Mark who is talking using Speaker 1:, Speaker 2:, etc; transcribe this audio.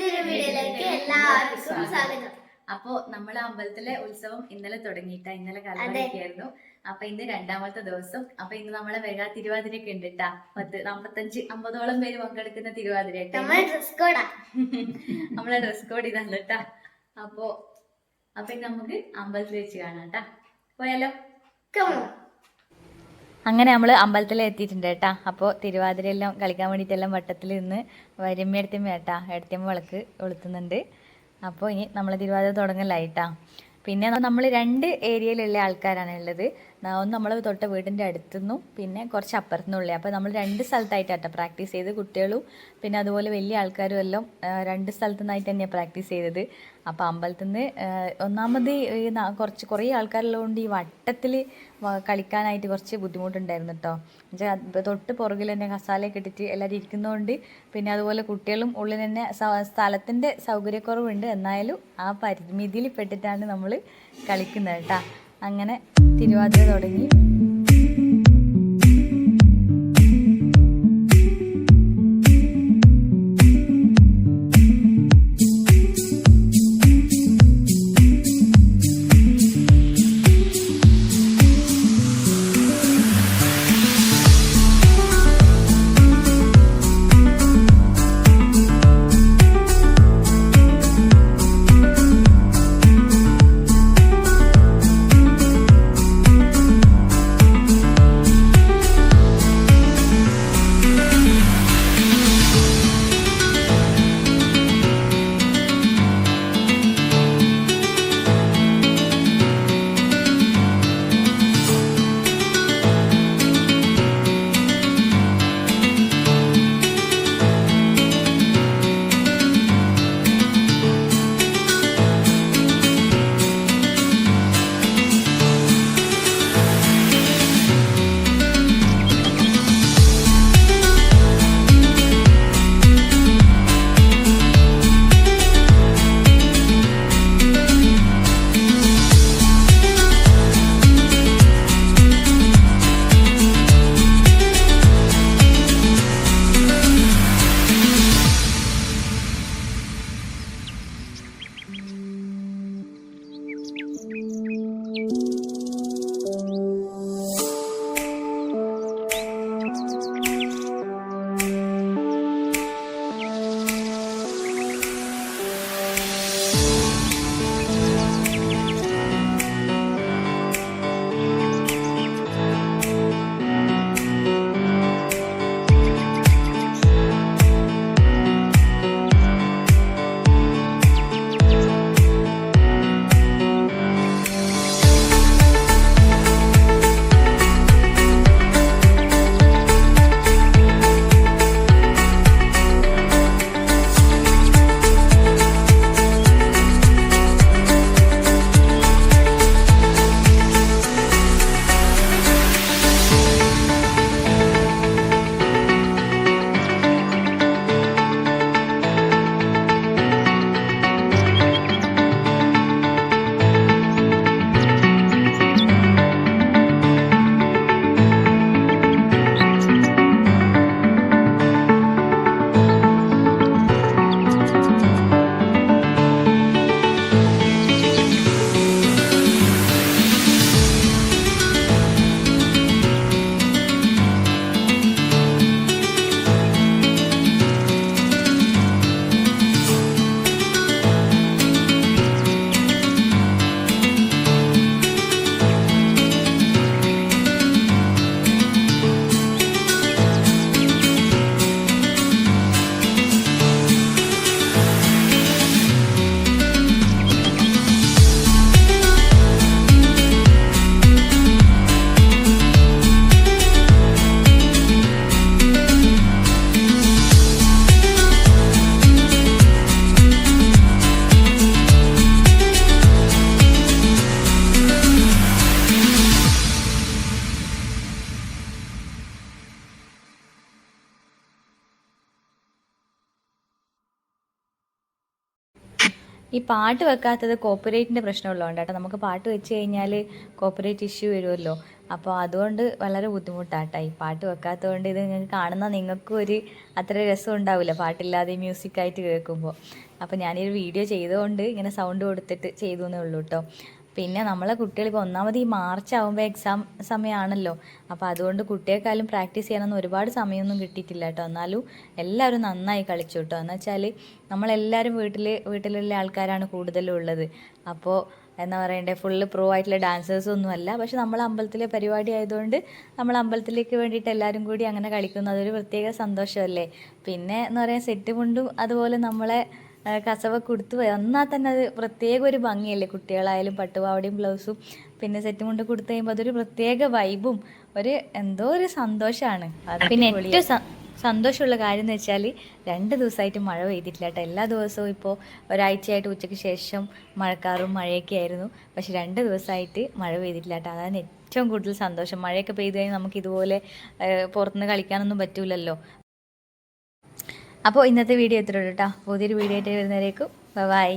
Speaker 1: പുതിയൊരു വീഡിയോയിലേക്ക് എല്ലാവർക്കും സ്വാഗതം.
Speaker 2: അപ്പോ നമ്മളെ അമ്പലത്തിലെ ഉത്സവം ഇന്നലെ തുടങ്ങിയിട്ടാ, ഇന്നലെ കലവറയൊക്കെയായിരുന്നു. അപ്പൊ ഇന്ന് രണ്ടാമത്തെ ദിവസം. അപ്പൊ ഇന്ന് നമ്മളെ മെഗാ തിരുവാതിരയൊക്കെ ഉണ്ട് കേട്ടാ. 45-50ഓളം പേര് പങ്കെടുക്കുന്ന തിരുവാതിര. നമ്മളെ ഡ്രസ് കോഡ് ഇതാണ് കേട്ടാ. അപ്പൊ ഇന്ന് നമുക്ക് അമ്പലത്തിൽ വെച്ച് കാണാം കേട്ടാ. പോയാലോ? അങ്ങനെ നമ്മൾ അമ്പലത്തിൽ എത്തിയിട്ടുണ്ട് കേട്ടാ. അപ്പോൾ തിരുവാതിരയെല്ലാം കളിക്കാൻ വേണ്ടിയിട്ടെല്ലാം വട്ടത്തിൽ നിന്ന് വര്യമ്മ എടുത്തമ്മ കേട്ടാ. എടുത്തമ്മ വിളക്ക് കൊളുത്തുന്നുണ്ട്. അപ്പോൾ ഇനി നമ്മൾ തിരുവാതിര തുടങ്ങലായിട്ടാ. പിന്നെ നമ്മൾ 2 ഏരിയയിലുള്ള ആൾക്കാരാണ് ഉള്ളത്. ഒന്ന് നമ്മൾ തൊട്ട വീടിൻ്റെ അടുത്തുനിന്നും പിന്നെ കുറച്ച് അപ്പുറത്തുനിന്നുള്ള. അപ്പോൾ നമ്മൾ 2 സ്ഥലത്തായിട്ടാട്ടോ പ്രാക്ടീസ് ചെയ്ത്. കുട്ടികളും പിന്നെ അതുപോലെ വലിയ ആൾക്കാരും എല്ലാം 2 സ്ഥലത്തു നിന്നായിട്ട് തന്നെയാണ് പ്രാക്ടീസ് ചെയ്തത്. അപ്പോൾ അമ്പലത്തിൽ നിന്ന് ഒന്നാമത് ഈ കുറേ ആൾക്കാരുള്ളതുകൊണ്ട് ഈ വട്ടത്തിൽ കളിക്കാനായിട്ട് കുറച്ച് ബുദ്ധിമുട്ടുണ്ടായിരുന്നു കേട്ടോ. എന്നുവെച്ചാൽ തൊട്ട് പുറകിൽ തന്നെ കസാലയൊക്കെ ഇട്ടിട്ട് എല്ലാവരും ഇരിക്കുന്നതുകൊണ്ട്, പിന്നെ അതുപോലെ കുട്ടികളും ഉള്ളിൽ തന്നെ സ്ഥലത്തിൻ്റെ സൗകര്യക്കുറവുണ്ട്. എന്നാലും ആ പരിമിതിയിൽ പെട്ടിട്ടാണ് നമ്മൾ കളിക്കുന്നത് കേട്ടോ. അങ്ങനെ തിരുവാതിര തുടങ്ങി. ഈ പാട്ട് വെക്കാത്തത് കോപ്പറേറ്റിൻ്റെ പ്രശ്നമുള്ളതുകൊണ്ട് കേട്ടോ. നമുക്ക് പാട്ട് വെച്ച് കഴിഞ്ഞാൽ കോപ്പറേറ്റ് ഇഷ്യൂ വരുമല്ലോ. അപ്പോൾ അതുകൊണ്ട് വളരെ ബുദ്ധിമുട്ടാട്ടോ ഈ പാട്ട് വെക്കാത്തതുകൊണ്ട്. ഇത് നിങ്ങൾക്ക് കാണുന്ന നിങ്ങൾക്കും ഒരു അത്ര രസം ഉണ്ടാവില്ല പാട്ടില്ലാതെ മ്യൂസിക്കായിട്ട് കേൾക്കുമ്പോൾ. അപ്പോൾ ഞാനൊരു വീഡിയോ ചെയ്തുകൊണ്ട് ഇങ്ങനെ സൗണ്ട് കൊടുത്തിട്ട് ചെയ്തു എന്നേ ഉള്ളൂ കേട്ടോ. പിന്നെ നമ്മളെ കുട്ടികൾ ഇപ്പോൾ ഒന്നാമത് ഈ മാർച്ച് ആകുമ്പോൾ എക്സാം സമയമാണല്ലോ. അപ്പോൾ അതുകൊണ്ട് കുട്ടികൾക്കായാലും പ്രാക്ടീസ് ചെയ്യാനൊന്നും ഒരുപാട് സമയമൊന്നും കിട്ടിയിട്ടില്ല കേട്ടോ. എന്നാലും എല്ലാവരും നന്നായി കളിച്ചു കേട്ടോ. എന്ന് വെച്ചാൽ നമ്മളെല്ലാവരും വീട്ടിലുള്ള ആൾക്കാരാണ് കൂടുതലും ഉള്ളത്. അപ്പോൾ എന്താ പറയണ്ടേ, ഫുള്ള് പ്രോ ആയിട്ടുള്ള ഡാൻസേഴ്സൊന്നും അല്ല. പക്ഷെ നമ്മൾ അമ്പലത്തിലെ പരിപാടി ആയതുകൊണ്ട് നമ്മൾ അമ്പലത്തിലേക്ക് വേണ്ടിയിട്ട് എല്ലാവരും കൂടി അങ്ങനെ കളിക്കുന്നു. അതൊരു പ്രത്യേക സന്തോഷമല്ലേ. പിന്നെ എന്ന് പറയാൻ സെറ്റ് മുണ്ടും അതുപോലെ നമ്മളെ കസവൊക്കെ കൊടുത്തു വന്നാൽ തന്നെ അത് പ്രത്യേക ഒരു ഭംഗിയല്ലേ. കുട്ടികളായാലും പട്ടുപാവാടയും ബ്ലൗസും പിന്നെ സെറ്റ് മുണ്ട് കൊടുത്തു കഴിയുമ്പോൾ അതൊരു പ്രത്യേക വൈബും ഒരു എന്തോ ഒരു സന്തോഷമാണ്. പിന്നെ ഏറ്റവും സന്തോഷമുള്ള കാര്യം എന്ന് വെച്ചാൽ 2 ദിവസമായിട്ട് മഴ പെയ്തിട്ടില്ല കേട്ടോ. എല്ലാ ദിവസവും ഇപ്പോൾ ഒരാഴ്ചയായിട്ട് ഉച്ചയ്ക്ക് ശേഷം മഴക്കാറും മഴയൊക്കെ ആയിരുന്നു. പക്ഷെ 2 ദിവസമായിട്ട് മഴ പെയ്തിട്ടില്ല കേട്ടോ. അതാണ് ഏറ്റവും കൂടുതൽ സന്തോഷം. മഴയൊക്കെ പെയ്തു കഴിഞ്ഞാൽ നമുക്ക് ഇതുപോലെ പുറത്തുനിന്ന് കളിക്കാനൊന്നും പറ്റൂലല്ലോ. അപ്പോൾ ഇന്നത്തെ വീഡിയോ എത്രയുള്ളൂ കേട്ടോ. പുതിയൊരു വീഡിയോ ആയിട്ട് വരുന്നവരേക്കും ബൈ.